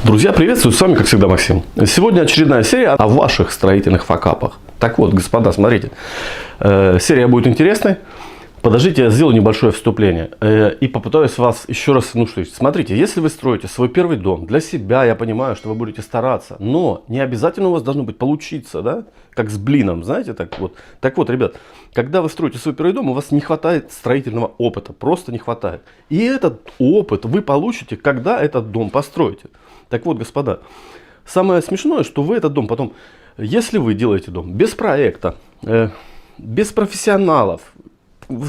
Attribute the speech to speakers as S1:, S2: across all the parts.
S1: Друзья, приветствую, с вами, как всегда, Максим. Сегодня очередная серия о ваших строительных факапах. Так вот, господа, смотрите, серия будет интересной. Подождите, я сделаю небольшое вступление и попытаюсь вас еще раз, смотрите, если вы строите свой первый дом для себя, я понимаю, что вы будете стараться, но не обязательно у вас должно быть получиться, да, как с блином, знаете, так вот. Так вот, ребят, когда вы строите свой первый дом, у вас не хватает строительного опыта, просто не хватает. И этот опыт вы получите, когда этот дом построите. Так вот, господа, самое смешное, что вы этот дом потом, если вы делаете дом без проекта, без профессионалов,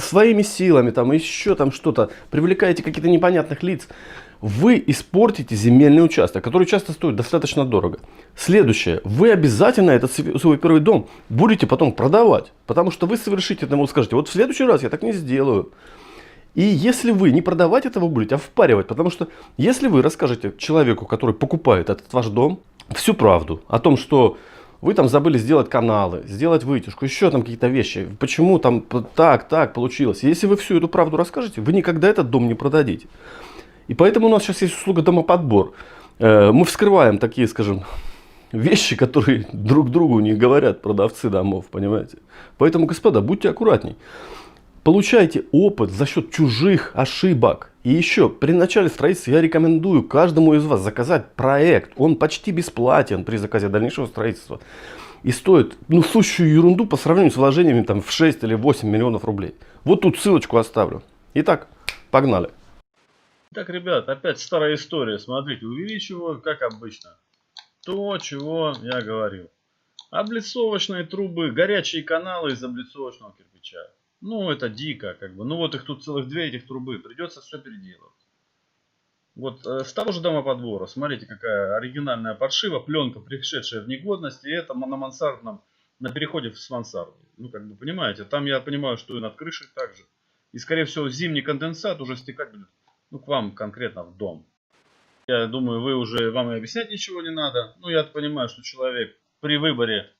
S1: своими силами, там еще там что-то, привлекаете каких-то непонятных лиц, вы испортите земельный участок, который часто стоит достаточно дорого. Следующее, вы обязательно этот свой первый дом будете потом продавать, потому что вы совершите это, вы скажете, вот в следующий раз я так не сделаю. И если вы не продавать этого будете, а впаривать, потому что если вы расскажете человеку, который покупает этот ваш дом, всю правду о том, что вы там забыли сделать каналы, сделать вытяжку, еще там какие-то вещи, почему там так получилось. Если вы всю эту правду расскажете, вы никогда этот дом не продадите. И поэтому у нас сейчас есть услуга домоподбор. Мы вскрываем такие, скажем, вещи, которые друг другу не говорят продавцы домов, понимаете. Поэтому, господа, будьте аккуратней. Получайте опыт за счет чужих ошибок. И еще, при начале строительства я рекомендую каждому из вас заказать проект. Он почти бесплатен при заказе дальнейшего строительства. И стоит, сущую ерунду по сравнению с вложениями там, в 6 или 8 миллионов рублей. Вот тут ссылочку оставлю. Итак, погнали.
S2: Так, ребят, опять старая история. Смотрите, увеличиваю, как обычно, то, чего я говорил. Облицовочные трубы, горячие каналы из облицовочного кирпича. Это дико, как бы. Вот их тут целых две этих трубы. Придется все переделывать. Вот с того же домоподбора. Смотрите, какая оригинальная паршива. Пленка, пришедшая в негодность. И это на мансардном, на переходе с мансардой. Понимаете, там я понимаю, что и над крышей также. И, скорее всего, зимний конденсат уже стекать будет, к вам конкретно в дом. Я думаю, вам и объяснять ничего не надо. Я понимаю, что человек при выборе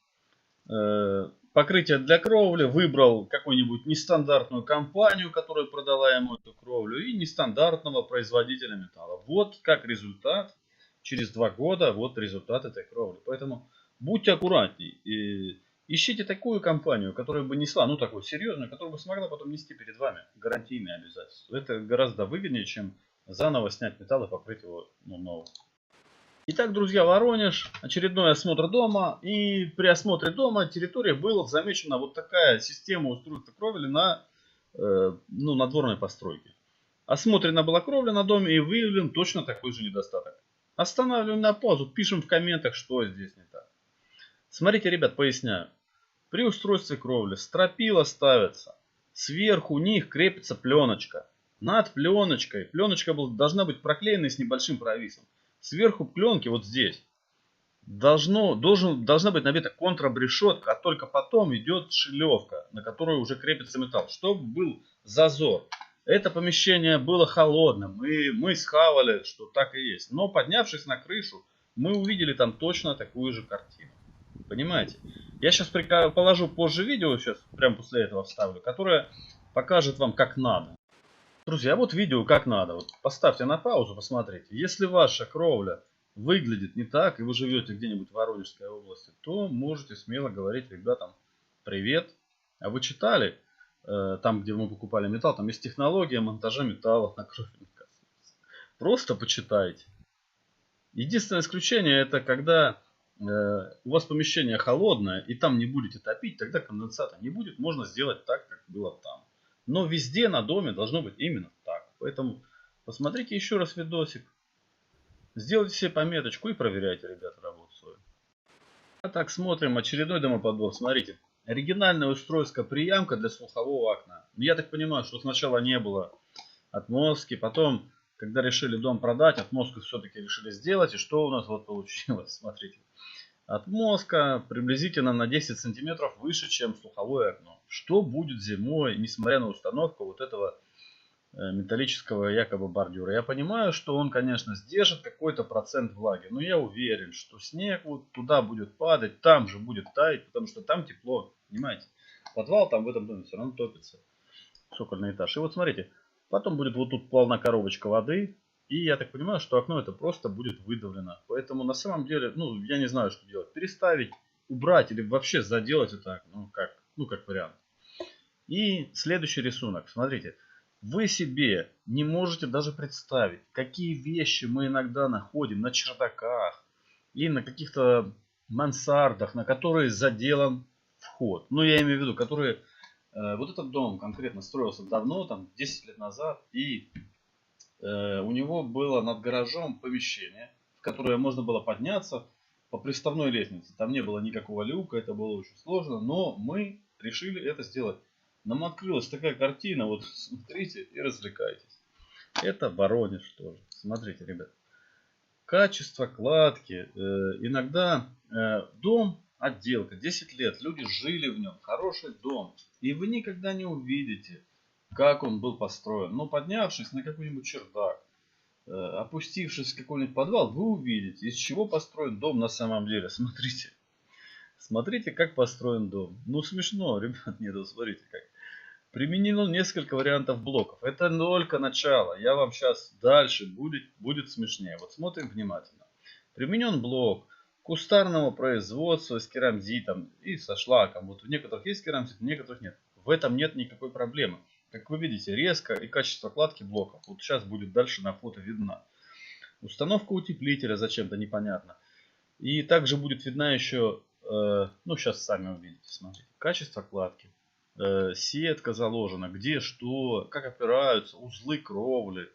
S2: покрытия для кровли выбрал какую-нибудь нестандартную компанию, которая продала ему эту кровлю, и нестандартного производителя металла. Вот как результат, через 2 года, вот результат этой кровли. Поэтому будьте аккуратней. И ищите такую компанию, которая бы несла, такую серьезную, которая бы смогла потом нести перед вами гарантийные обязательства. Это гораздо выгоднее, чем заново снять металл и покрыть его новым. Итак, друзья, Воронеж, очередной осмотр дома. И при осмотре дома территории была замечена вот такая система устройства кровли на надворной постройке. Осмотрена была кровля на доме и выявлен точно такой же недостаток. Останавливаем на паузу, пишем в комментах, что здесь не так. Смотрите, ребят, поясняю. При устройстве кровли стропила ставится, сверху них крепится пленочка. Над пленочкой, пленочка должна быть проклеена с небольшим провисом. Сверху пленки, вот здесь, должна быть набита контрабрешетка, а только потом идет шилевка, на которую уже крепится металл, чтобы был зазор. Это помещение было холодным, и мы схавали, что так и есть. Но поднявшись на крышу, мы увидели там точно такую же картину. Понимаете? Я сейчас положу позже видео, сейчас прямо после этого вставлю, которое покажет вам, как надо. Друзья, вот видео как надо. Вот поставьте на паузу, посмотрите. Если ваша кровля выглядит не так, и вы живете где-нибудь в Воронежской области, то можете смело говорить ребятам: привет. А вы читали, там, где мы покупали металл, там есть технология монтажа металла на кровельных конструкциях. Просто почитайте. Единственное исключение, это когда у вас помещение холодное, и там не будете топить, тогда конденсата не будет. Можно сделать так, как было там. Но везде на доме должно быть именно так. Поэтому посмотрите еще раз видосик. Сделайте себе пометочку и проверяйте, ребята, работу свою. А так, смотрим очередной домоподбор. Смотрите. Оригинальная устройство-приямка для слухового окна. Я так понимаю, что сначала не было отмостки. Потом, когда решили дом продать, отмостку все-таки решили сделать. И что у нас вот получилось? Смотрите. Отмостка приблизительно на 10 сантиметров выше, чем слуховое окно. Что будет зимой, несмотря на установку вот этого металлического якобы бордюра? Я понимаю, что он, конечно, сдержит какой-то процент влаги, но я уверен, что снег вот туда будет падать, там же будет таять, потому что там тепло, понимаете? Подвал там в этом доме все равно топится, цокольный этаж. И вот смотрите, потом будет вот тут полна коробочка воды, И я так понимаю, что окно это просто будет выдавлено. Поэтому на самом деле, ну, я не знаю, что делать. Переставить, убрать или вообще заделать это окно, как вариант. И следующий рисунок. Смотрите. Вы себе не можете даже представить, какие вещи мы иногда находим на чердаках и на каких-то мансардах, на которые заделан вход. Ну, я имею в виду, которые... вот этот дом конкретно строился давно, там 10 лет назад, и у него было над гаражом помещение, в которое можно было подняться по приставной лестнице. Там не было никакого люка, это было очень сложно, но мы решили это сделать. Нам открылась такая картина, вот смотрите и развлекайтесь. Это Воронеж тоже. Смотрите, ребят. Качество кладки. Иногда дом, отделка, 10 лет, люди жили в нем, хороший дом. И вы никогда не увидите, как он был построен. Но поднявшись на какой-нибудь чердак, опустившись в какой-нибудь подвал, вы увидите, из чего построен дом на самом деле. Смотрите. Смотрите, как построен дом. Ну, смешно, ребят, нет, смотрите как. Применено несколько вариантов блоков. Это только начало. Я вам сейчас дальше будет смешнее. Вот смотрим внимательно. Применен блок кустарного производства с керамзитом и со шлаком. Вот в некоторых есть керамзит, в некоторых нет. В этом нет никакой проблемы. Как вы видите, резко и качество кладки блоков. Вот сейчас будет дальше на фото видно. Установка утеплителя зачем-то непонятно. И также будет видна еще, ну сейчас сами увидите, смотрите, качество кладки. Сетка заложена, где что, как опираются, узлы кровли.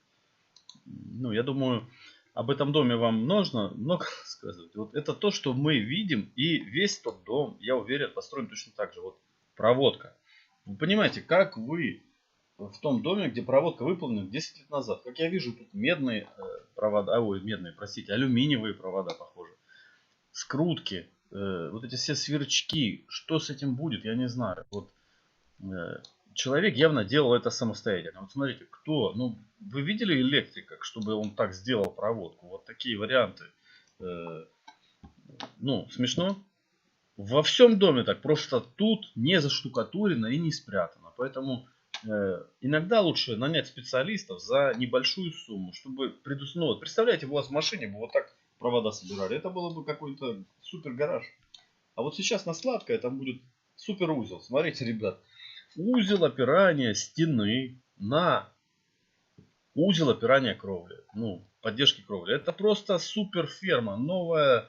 S2: Ну, я думаю, об этом доме вам нужно много сказать. Вот это то, что мы видим, и весь тот дом, я уверен, построен точно так же. Вот проводка. Вы понимаете, как вы в том доме, где проводка выполнена 10 лет назад. Как я вижу, тут медные провода, алюминиевые провода, похоже. Скрутки, вот эти все сверчки. Что с этим будет, я не знаю. Вот. Человек явно делал это самостоятельно. Вот смотрите, кто, ну, вы видели электрика, чтобы он так сделал проводку? Вот такие варианты. Ну, смешно. Во всем доме так, просто тут не заштукатурено и не спрятано. Поэтому иногда лучше нанять специалистов за небольшую сумму, чтобы ну, вот представляете, у вас в машине бы вот так провода собирали. Это было бы какой-то супер гараж. А вот сейчас на сладкое там будет супер узел. Смотрите, ребят. Узел опирания стены на узел опирания кровли. Ну, поддержки кровли. Это просто супер ферма. Новая.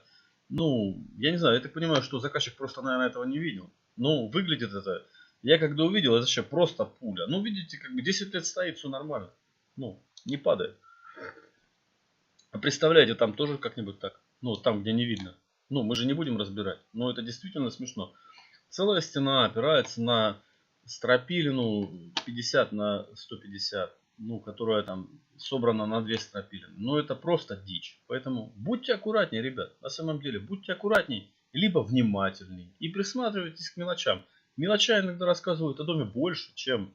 S2: Ну, я не знаю, я так понимаю, что заказчик просто, наверное, этого не видел. Ну, выглядит это. Я когда увидел, это вообще просто пуля. Ну, видите, как бы 10 лет стоит, все нормально. Ну, не падает. А представляете, там тоже как-нибудь так. Ну, там, где не видно. Ну, мы же не будем разбирать. Но это действительно смешно. Целая стена опирается на стропилину 50 на 150, ну, которая там собрана на 2 стропилины. Но это просто дичь. Поэтому будьте аккуратнее, ребят. На самом деле, будьте аккуратней, либо внимательней. И присматривайтесь к мелочам. Мелоча иногда рассказывают о доме больше, чем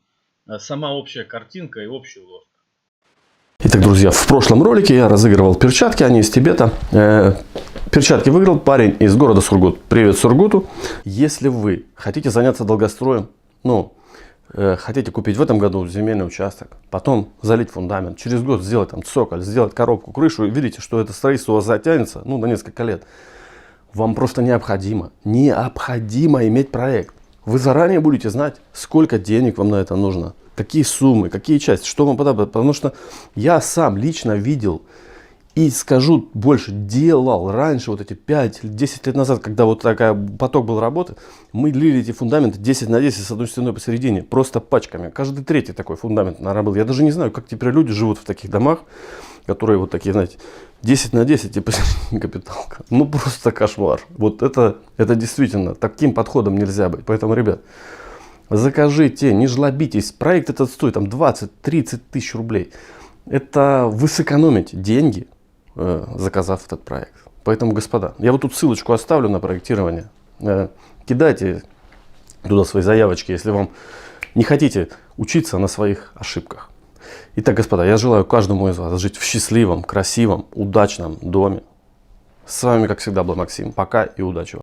S2: сама общая картинка и общий лоск.
S1: Итак, друзья, в прошлом ролике я разыгрывал перчатки, они из Тибета. Перчатки выиграл парень из города Сургут. Привет Сургуту. Если вы хотите заняться долгостроем, ну, хотите купить в этом году земельный участок, потом залить фундамент, через год сделать там цоколь, сделать коробку, крышу, и видите, что это строительство у вас затянется, ну, на несколько лет, вам просто необходимо иметь проект. Вы заранее будете знать, сколько денег вам на это нужно, какие суммы, какие части, что вам подобное. Потому что я сам лично видел и скажу больше, делал раньше, вот эти 5-10 лет назад, когда вот такой поток был работы, мы лили эти фундаменты 10 на 10 с одной стеной посередине, просто пачками. Каждый третий такой фундамент, наверное, был. Я даже не знаю, как теперь люди живут в таких домах, которые вот такие, знаете, 10 на 10, типа капиталка. Ну, просто кошмар. Вот это действительно, таким подходом нельзя быть. Поэтому, ребят, закажите, не жлобитесь. Проект этот стоит там 20-30 тысяч рублей. Это вы сэкономите деньги, заказав этот проект. Поэтому, господа, я вот тут ссылочку оставлю на проектирование. Кидайте туда свои заявочки, если вам не хотите учиться на своих ошибках. Итак, господа, я желаю каждому из вас жить в счастливом, красивом, удачном доме. С вами, как всегда, был Максим. Пока и удачи вам.